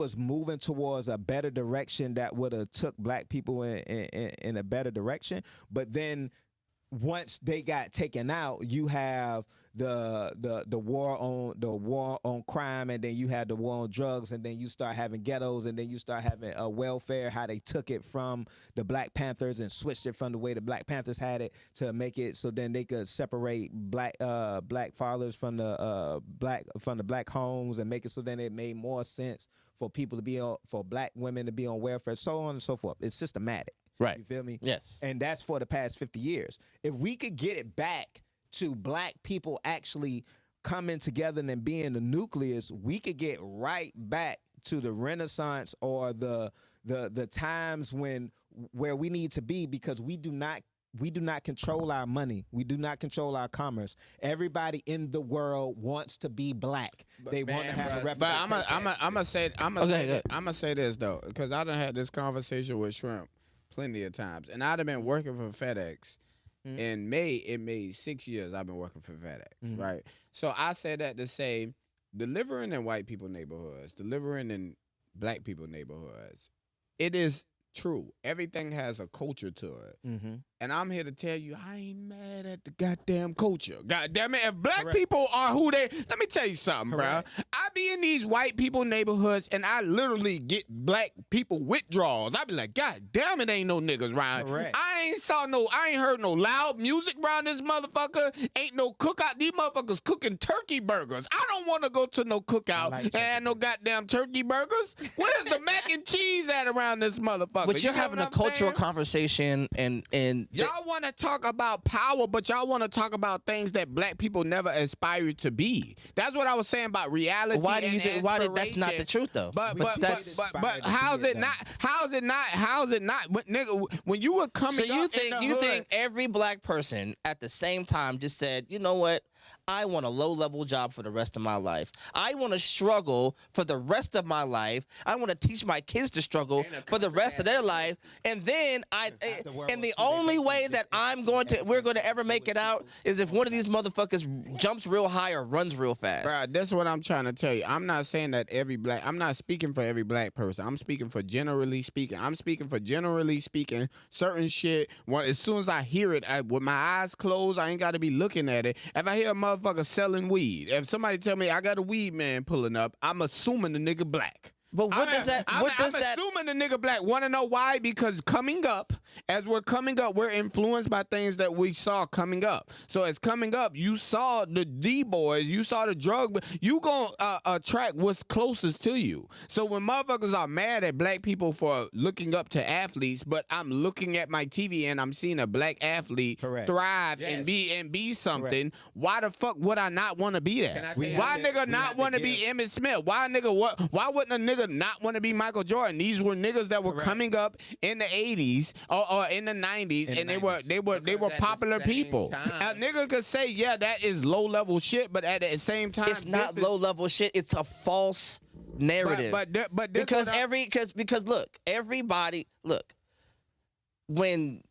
was moving towards a better direction that would have took black people in a better direction. But then once they got taken out, you have the war on crime, and then you had the war on drugs, and then you start having ghettos, and then you start having welfare. How they took it from the Black Panthers and switched it from the way the Black Panthers had it to make it so then they could separate black fathers from the black homes and make it so then it made more sense for people to be on, for black women to be on welfare, so on and so forth. It's systematic. Right. You feel me? Yes. And that's for the past 50 years. If we could get it back to black people actually coming together and being the nucleus, we could get right back to the Renaissance or the times where we need to be, because we do not control our money. We do not control our commerce. Everybody in the world wants to be black. They want to have a representation. But I'm gonna say this though, because I done had this conversation with Shrimp plenty of times, and I'd have been working for FedEx. In May, it made 6 years I've been working for FedEx, right? So I said that to say, delivering in white people neighborhoods, delivering in black people neighborhoods, it is true. Everything has a culture to it. And I'm here to tell you, I ain't mad at the goddamn culture. God damn it. If black people are who they, let me tell you something, bro. I be in these white people neighborhoods and I literally get black people withdrawals. I be like, God damn it, ain't no niggas around. I ain't heard no loud music around this motherfucker. Ain't no cookout. These motherfuckers cooking turkey burgers. I don't want to go to no cookout and have no goddamn turkey burgers. Where's the mac and cheese at around this motherfucker? But you're having a cultural conversation, and y'all want to talk about power, but y'all want to talk about things that black people never aspired to be. That's what I was saying about reality. Why do you think? Why that's not the truth though? But how's it not? How's it not? Nigga, when you were coming so you up think in the you hood, think every black person at the same time just said, you know what? I want a low-level job for the rest of my life. I want to struggle for the rest of my life. I want to teach my kids to struggle for the rest of their life. And then and the only way that we're going to ever make it out is if one of these motherfuckers jumps real high or runs real fast. Bro, that's what I'm trying to tell you. I'm not saying that I'm not speaking for every black person. I'm speaking for generally speaking. Certain shit, as soon as I hear it, with my eyes closed, I ain't got to be looking at it. If I hear a motherfucker selling weed, if somebody tell me I got a weed man pulling up, I'm assuming the nigga black. But I'm assuming the nigga black. Want to know why? Because as we're coming up, we're influenced by things that we saw coming up. So as coming up, you saw the D-boys, you saw the drug, you gonna attract what's closest to you. So when motherfuckers are mad at black people for looking up to athletes, but I'm looking at my TV and I'm seeing a black athlete thrive and be something, why the fuck would I not want to be that? Why nigga not want to be Emmitt Smith? Why wouldn't a nigga not want to be Michael Jordan? These were niggas that were coming up in the 80s or in the 90s, and they were popular people. A nigga could say, yeah, that is low level shit, but at the same time, it's not low level shit. It's a false narrative. But because everybody when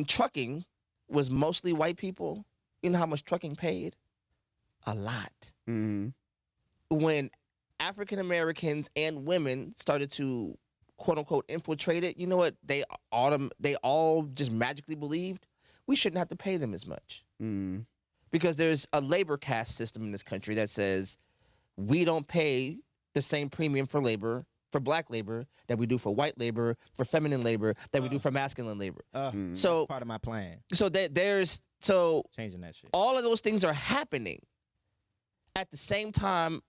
trucking was mostly white people, you know how much trucking paid? A lot. When African Americans and women started to quote unquote infiltrate it, you know what they all just magically believed? We shouldn't have to pay them as much. Because there's a labor caste system in this country that says we don't pay the same premium for labor, for black labor, that we do for white labor, for feminine labor, that we do for masculine labor. So part of my plan. So there's changing that shit. All of those things are happening at the same time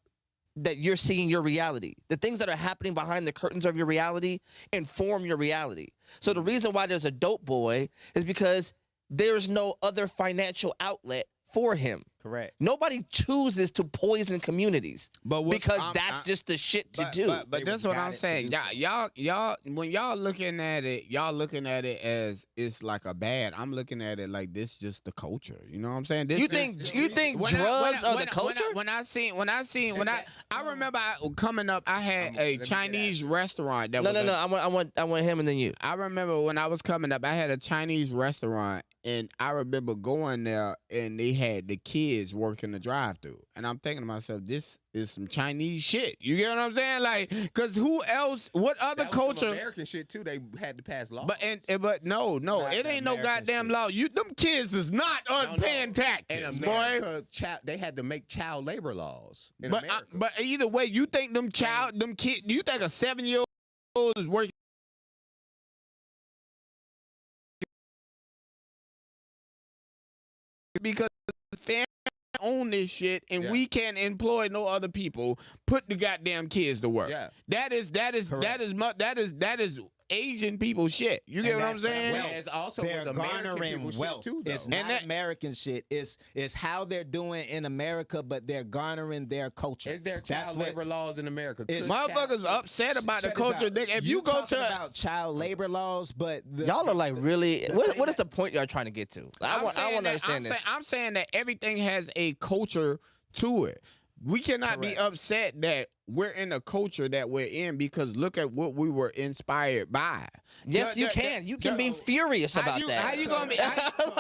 that you're seeing your reality. The things that are happening behind the curtains of your reality inform your reality. So the reason why there's a dope boy is because there's no other financial outlet for him. Correct. Nobody chooses to poison communities because that's just the shit to do. But that's what I'm saying. Y'all, when y'all looking at it as it's like a bad. I'm looking at it like this just the culture. You know what I'm saying? You think drugs are the culture? I remember coming up, I had a Chinese restaurant. I want him and then you. I remember when I was coming up, I had a Chinese restaurant And I remember going there, and they had the kids working the drive-through, and I'm thinking to myself, this is some Chinese shit. You get what I'm saying? Like, cause who else? What other That was culture? some American shit too. They had to pass laws. But no, Not it the ain't no American goddamn shit. law. Them kids is not paying taxes, in boy. America, they had to make child labor laws. In America. But either way, you think them kids? You think a 7-year-old is working? Because family own this shit, and we can't employ no other people. Put the goddamn kids to work. Yeah. That is Asian people shit. You get what I'm saying? Well, it's also they're with American garnering people shit wealth. too, though. It's not American shit. It's how they're doing in America, but they're garnering their culture. Is there child labor laws in America? Motherfuckers upset about the culture. If you go to about child labor laws, but y'all are like really. What is the point y'all trying to get to? I want to understand this. I'm saying that everything has a culture to it. We cannot be upset that we're in a culture that we're in because look at what we were inspired by. Yes, you can. You can be furious about that. How you gonna be?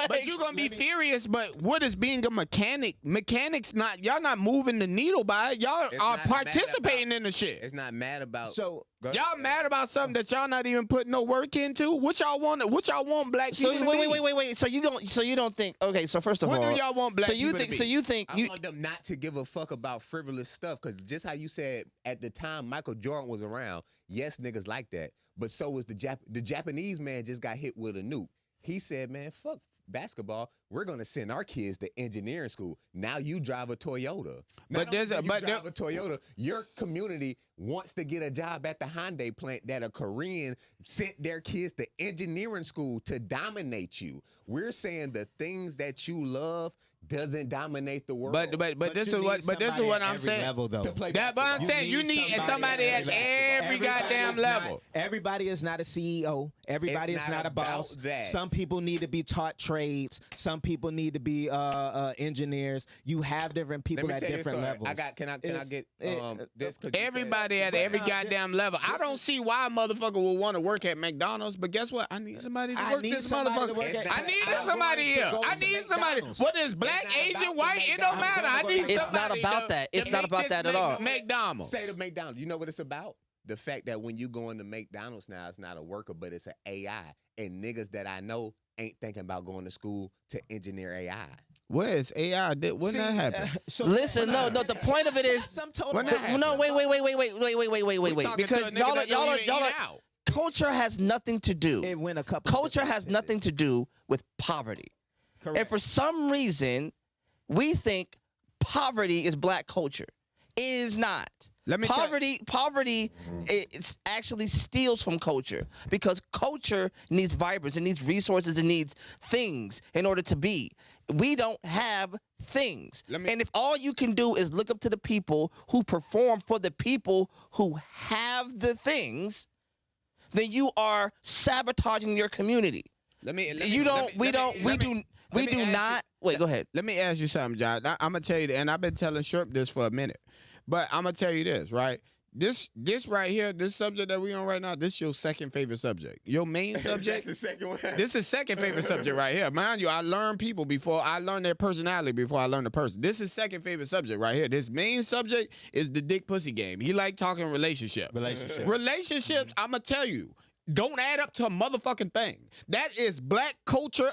But you gonna be furious. But what is being a mechanic? Mechanics not. Y'all not moving the needle by it. Y'all are participating in the shit. It's not mad about. So y'all mad about something that y'all not even putting no work into? What y'all want? What y'all want black people? So wait. So you don't think? Okay. So first of all, what do y'all want black people to be? So you think? I want them not to give a fuck about frivolous stuff because just how you said at the time Michael Jordan was around, yes, niggas like that. But so was the Japanese man just got hit with a nuke. He said, man, fuck basketball. We're gonna send our kids to engineering school. Now you drive a Toyota. Drive a Toyota. Your community wants to get a job at the Hyundai plant that a Korean sent their kids to engineering school to dominate you. We're saying the things that you love doesn't dominate the world. But this is what I'm saying. Level, though. That but I'm saying you need somebody at every goddamn level. Everybody is not a CEO. Everybody is not a boss. Some people need to be taught trades. Some people need to be engineers. You have different people at different levels. Can I get this? Everybody at every goddamn level. I don't see why a motherfucker will want to work at McDonald's, but guess what? I need somebody to work this motherfucker. I need somebody here. I need somebody. What is black, Asian, white? It don't matter. I need somebody. It's not about that. It's not about that at all. McDonald's. Say to McDonald's. You know what it's about? The fact that when you go into McDonald's now, it's not a worker, but it's an AI. And niggas that I know ain't thinking about going to school to engineer AI. Where is AI? When that happen? Listen, no. The point of it is, no. Wait. Because y'all are. Culture has nothing to do. Culture has nothing to do with poverty. Correct. And for some reason, we think poverty is black culture. It is not. Poverty it actually steals from culture because culture needs vibrance, it needs resources, it needs things in order to be. We don't have things. And if all you can do is look up to the people who perform for the people who have the things, then you are sabotaging your community. We do not. Wait, go ahead. Let me ask you something, John. I'm gonna tell you, and I've been telling Shrimp this for a minute, but I'm gonna tell you this, right? This right here, this subject that we on right now, this your second favorite subject. Your main subject. That's the second one. This is second favorite subject right here. Mind you, I learn people before I learn their personality before I learn the person. This is second favorite subject right here. This main subject is the dick pussy game. He like talking relationships. Relationships. I'm gonna tell you. Don't add up to a motherfucking thing. That is black culture.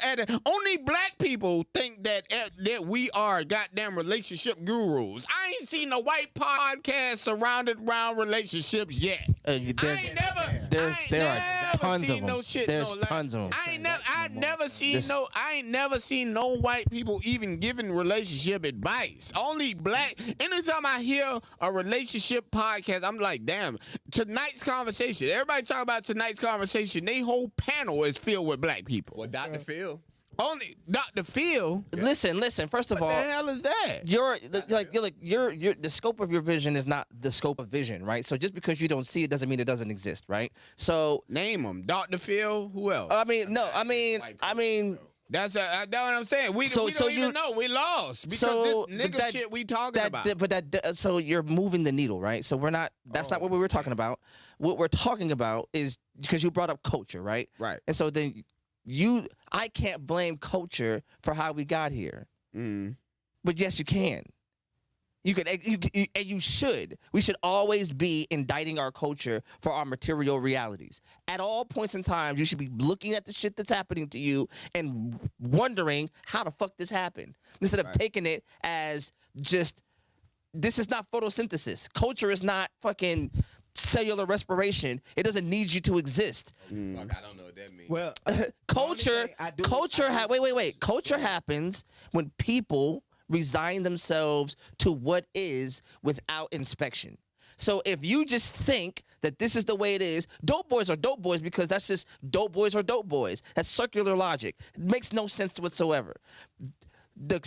Only black people think that we are goddamn relationship gurus. I ain't seen a white podcast surrounded around relationships yet. There are tons of them. There's tons of them. I ain't never seen no white people even giving relationship advice. Only black. Anytime I hear a relationship podcast, I'm like, damn. Tonight's conversation. Everybody talk about tonight's conversation. They whole panel is filled with black people. Well, Dr. Phil. Only Dr. Phil. Listen. First of all, what the hell is that? The scope of your vision is not the scope of vision, right? So just because you don't see it doesn't mean it doesn't exist, right? So name them. Dr. Phil. Who else? I mean. That's what I'm saying. We don't even know. We lost because this nigga shit we talking about. So you're moving the needle, right? So we're not. That's not what we were talking about. What we're talking about is because you brought up culture, right? Right. And so then I can't blame culture for how we got here. But yes, you can. You could, and you should. We should always be indicting our culture for our material realities. At all points in time, you should be looking at the shit that's happening to you and wondering how the fuck this happened, instead of taking it as just, this is not photosynthesis. Culture is not fucking cellular respiration. It doesn't need you to exist. Fuck, I don't know what that means. Well, Culture happens when people resign themselves to what is without inspection. So if you just think that this is the way it is, dope boys are dope boys because that's just dope boys are dope boys. That's circular logic. It makes no sense whatsoever. The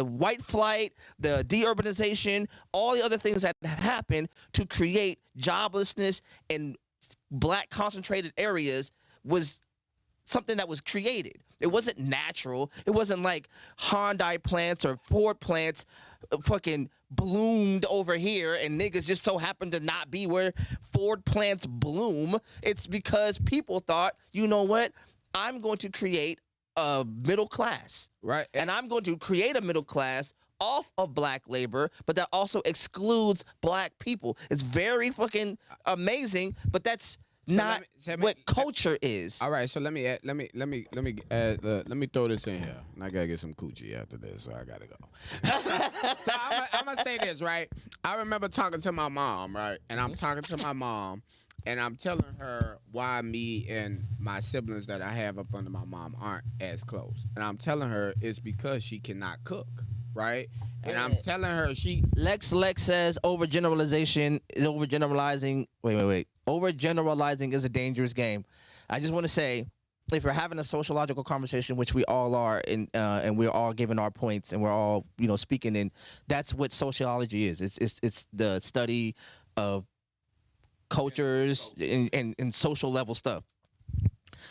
white flight, the deurbanization, all the other things that have happened to create joblessness in black concentrated areas was something that was created. It wasn't natural. It wasn't like Hyundai plants or Ford plants fucking bloomed over here and niggas just so happened to not be where Ford plants bloom. It's because people thought, you know what? I'm going to create a middle class. Right. And I'm going to create a middle class off of black labor, but that also excludes black people. It's very fucking amazing, but that's not what culture is. All right, so let me throw this in here. And I gotta get some coochie after this, so I gotta go. So I'm gonna say this, right? I remember talking to my mom, right? And I'm talking to my mom, and I'm telling her why me and my siblings that I have up under my mom aren't as close. And I'm telling her it's because she cannot cook, right? And I'm telling her Lex says overgeneralization is overgeneralizing. Wait. Overgeneralizing is a dangerous game. I just want to say, if we're having a sociological conversation, which we all are, and we're all giving our points, and we're all speaking, and that's what sociology is. It's the study of cultures and social level stuff.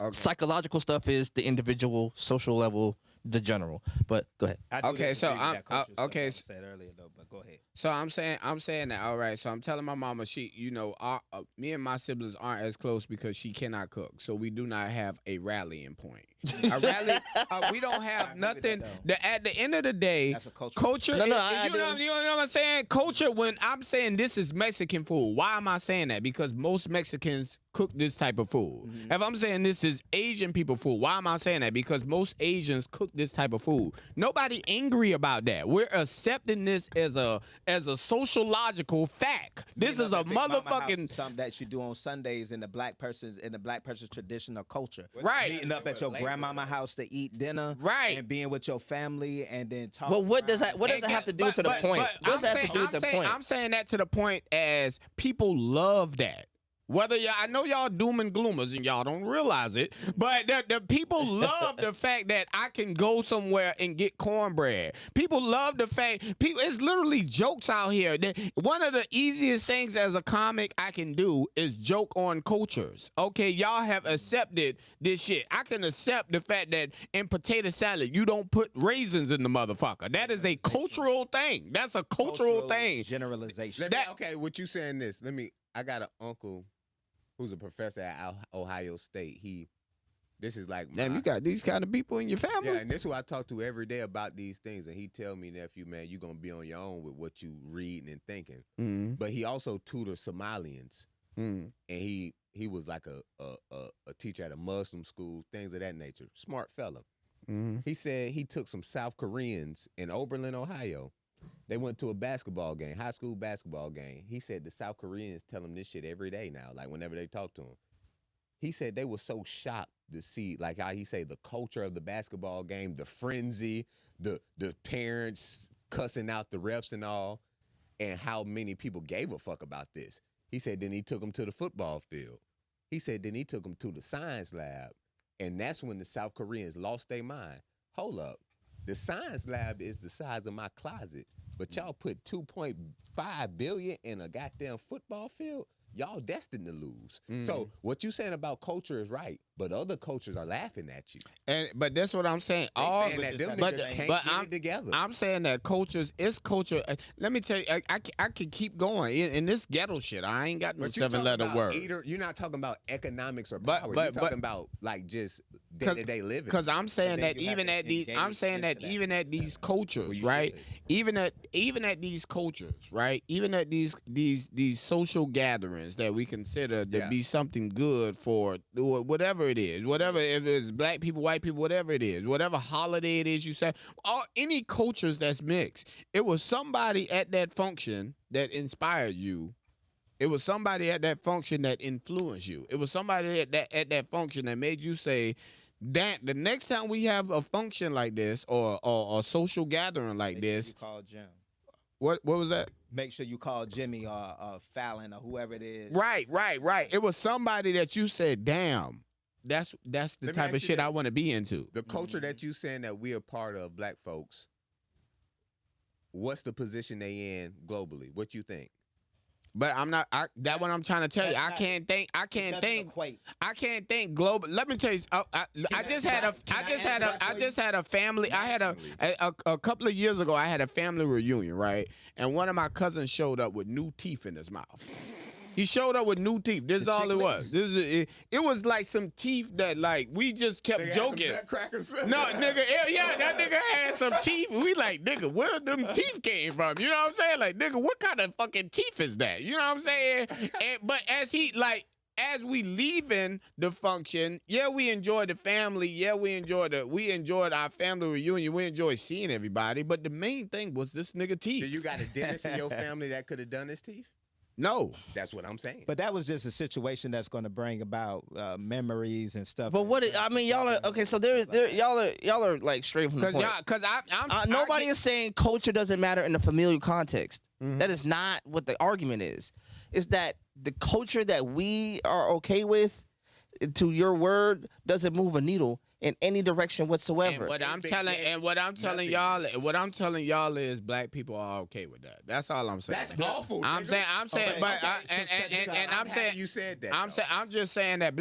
Okay. Psychological stuff is the individual, social level, the general. But go ahead. Okay, so I'm okay. I said earlier though, but go ahead. So I'm saying that. All right. So I'm telling my mama me and my siblings aren't as close because she cannot cook. So we do not have a rallying point. A rally. We don't have nothing. At the end of the day, that's a culture. No, you know what I'm saying? Culture. When I'm saying this is Mexican food, why am I saying that? Because most Mexicans cook this type of food. Mm-hmm. If I'm saying this is Asian people food, why am I saying that? Because most Asians cook this type of food. Nobody angry about that. We're accepting this as a sociological fact. This is a motherfucking something that you do on Sundays in the black person's traditional culture. Right. Meeting up at your grandmama house to eat dinner. Right. And being with your family and then talking. But what does that have to do to the point? What does that have to do with the point? I'm saying that to the point as people love that. I know y'all doom and gloomers and y'all don't realize it, but the people love the fact that I can go somewhere and get cornbread. People love the fact, it's literally jokes out here. One of the easiest things as a comic I can do is joke on cultures. Okay, y'all have accepted this shit. I can accept the fact that in potato salad, you don't put raisins in the motherfucker. That is a cultural thing. That's a cultural thing. Generalization. Okay, what you saying this? I got an uncle who's a professor at Ohio State. This is like damn, you got these kind of people in your family? Yeah, and this is who I talk to every day about these things. And he tell me, nephew, man, you're going to be on your own with what you reading and thinking. Mm-hmm. But he also tutors Somalians. Mm-hmm. And he was like a teacher at a Muslim school, things of that nature. Smart fella. Mm-hmm. He said he took some South Koreans in Oberlin, Ohio. They went to a basketball game, high school basketball game. He said the South Koreans tell him this shit every day now, like whenever they talk to him. He said they were so shocked to see, like how he say, the culture of the basketball game, the frenzy, the parents cussing out the refs and all, and how many people gave a fuck about this. He said then he took them to the football field. He said then he took them to the science lab, and that's when the South Koreans lost their mind. Hold up. The science lab is the size of my closet, but y'all put $2.5 billion in a goddamn football field? y'all destined to lose. So what you saying about culture is right, but other cultures are laughing at you. But that's what I'm saying. Saying that them niggas can't get it together. I'm saying that it's culture. Let me tell you, I can keep going in this ghetto shit. I ain't got no 7-letter word. You're not talking about economics or power. You're talking about like just day-to-day living. Because I'm saying that even at these cultures, right? Even at these cultures, right? Even at these social gatherings that we consider to be something good for whatever it is, whatever, if it's black people, white people, whatever it is, whatever holiday it is you say, any cultures that's mixed, it was somebody at that function that inspired you. It was somebody at that function that influenced you. It was somebody at that function that made you say, that the next time we have a function like this or a social gathering like this, you call Jim. What was that? Make sure you call Jimmy or Fallon or whoever it is. Right. It was somebody that you said, damn, that's the type of shit I want to be into. The culture that you saying that we are part of, black folks, what's the position they in globally? What you think? But I'm not. That's what I'm trying to tell you. I can't think global. Let me tell you. I just had a family. I had a couple of years ago. I had a family reunion, right? And one of my cousins showed up with new teeth in his mouth. He showed up with new teeth. This is all it was. It was like some teeth that like we just kept joking. No, nigga, that nigga had some teeth. We like, nigga, where them teeth came from? You know what I'm saying? Like, nigga, what kind of fucking teeth is that? You know what I'm saying? But as we leaving the function, we enjoyed the family. We enjoyed our family reunion. We enjoyed seeing everybody. But the main thing was this nigga teeth. So you got a dentist in your family that could have done his teeth? No, that's what I'm saying. But that was just a situation that's going to bring about memories and stuff. But y'all are okay. So y'all are like straight from the point. Because nobody is saying culture doesn't matter in the familial context. Mm-hmm. That is not what the argument is. It's that the culture that we are okay with, to your word, doesn't move a needle in any direction whatsoever. And what I'm telling y'all is black people are okay with that. That's all I'm saying. That's awful. I'm saying, you said that. I'm just saying that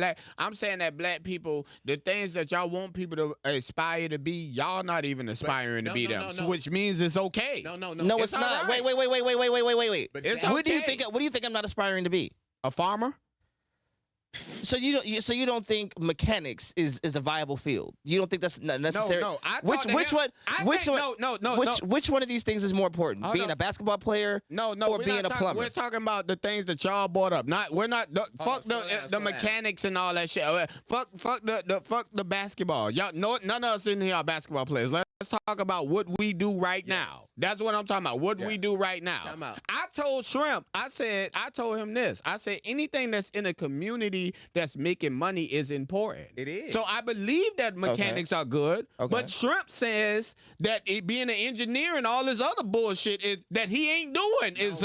black people, the things that y'all want people to aspire to be, y'all not even aspiring to be them. No. Which means it's okay. No, it's not. Right. Wait. But it's okay. What do you think I'm not aspiring to be? A farmer? So you don't think mechanics is a viable field? You don't think that's necessary? No. Which one of these things is more important? Being a basketball player? Or being a plumber? We're talking about the things that y'all brought up. Fuck the mechanics and all that shit. Fuck the basketball. Y'all, none of us in here are basketball players. Let's talk about what we do right now. That's what I'm talking about. What we do right now. I told Shrimp, I told him this. I said, anything that's in a community that's making money is important. It is. So I believe that mechanics are good. Okay. But Shrimp says that being an engineer and all this other bullshit that he ain't doing is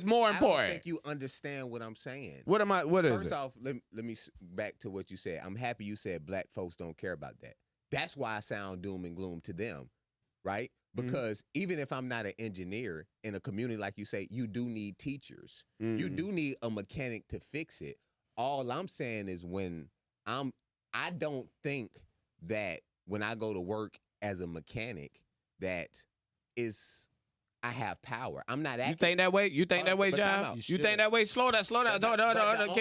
more important. I don't think you understand what I'm saying. What is it? First off, let me back to what you said. I'm happy you said black folks don't care about that. That's why I sound doom and gloom to them, right? Because even if I'm not an engineer in a community like you say, you do need teachers. You do need a mechanic to fix it. All I'm saying is I don't think that when I go to work as a mechanic that I have power. I'm not acting. You think that way? You think that way, Job? You think that way? Slow down. No.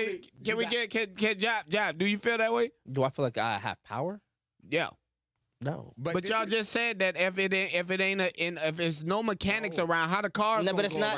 Can we get Job? Do you feel that way? Do I feel like I have power? Yeah. No, but y'all just said that if it's no mechanics around, how the cars? No, but it's not.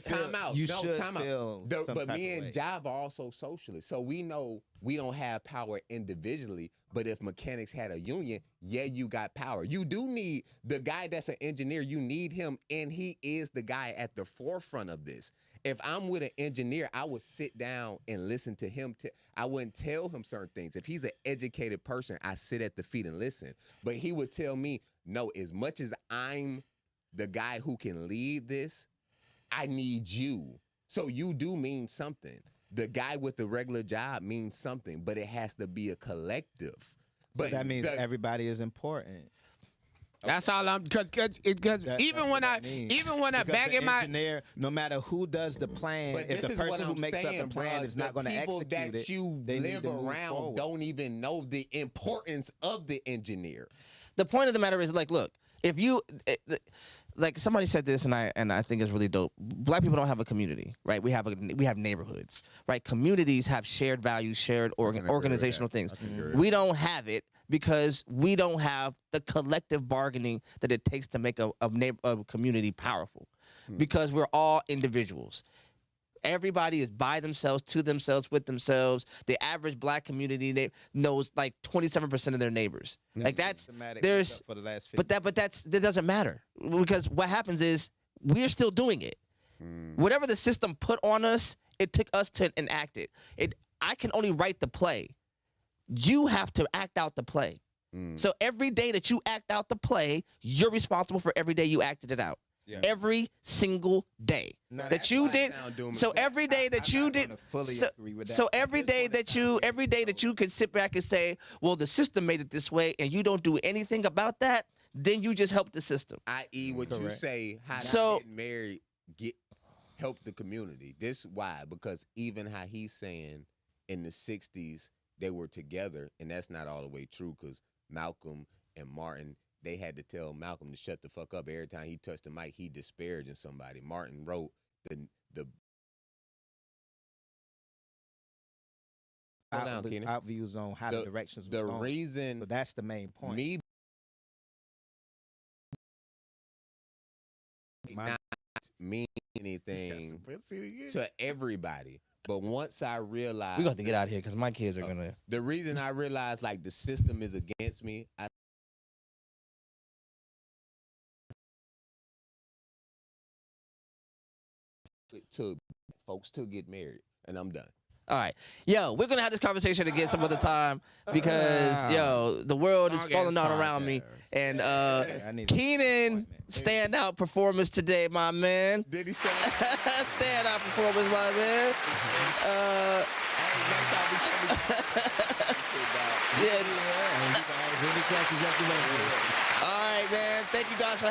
Time out. You should feel. But me and Jive are also socialists, so we know we don't have power individually. But if mechanics had a union, you got power. You do need the guy that's an engineer. You need him, and he is the guy at the forefront of this. If I'm with an engineer, I would sit down and listen to him. I wouldn't tell him certain things. If he's an educated person, I sit at the feet and listen. But he would tell me, no, as much as I'm the guy who can lead this, I need you. So you do mean something. The guy with the regular job means something, but it has to be a collective. But that means everybody is important. That's all I'm because even when I back in my engineer, no matter who does the plan, But if the this is person what who I'm makes saying, up the plan bruh, is not going to people execute that it, you they need live to move around forward. don't even know the importance of the engineer. The point of the matter is, like, look, if you, like somebody said this, and I think it's really dope. Black people don't have a community, right? We have neighborhoods, right? Communities have shared values, shared organizational things. We don't have it because we don't have the collective bargaining that it takes to make a community powerful, because we're all individuals. Everybody is by themselves, to themselves, with themselves. The average black community knows like 27% of their neighbors. Like that doesn't matter, because what happens is we're still doing it. Whatever the system put on us, it took us to enact it. I can only write the play. You have to act out the play. So every day that you act out the play, you're responsible for every day you acted it out. Yeah. Every single day that you did. So every day that you did. So every day that you could sit back and say, well, the system made it this way, and you don't do anything about that, then you just help the system. I.e., what you say, how getting married help the community. This why? Because even how he's saying in the 60s they were together, and that's not all the way true, because Malcolm and Martin, they had to tell Malcolm to shut the fuck up every time he touched the mic. He disparaging somebody. Martin wrote our views on how the directions were going. Reason, so that's the main point. Not mean anything to everybody. But once I realized, we're going to get out of here because my kids are gonna. The reason I realized like the system is against me, to folks to get married, and I'm done. All right, yo, we're gonna have this conversation again some other time, because the world is falling down around me, and Keenan standout performance today, my man. Did he stand standout performance, my man. All right, man. Thank you guys for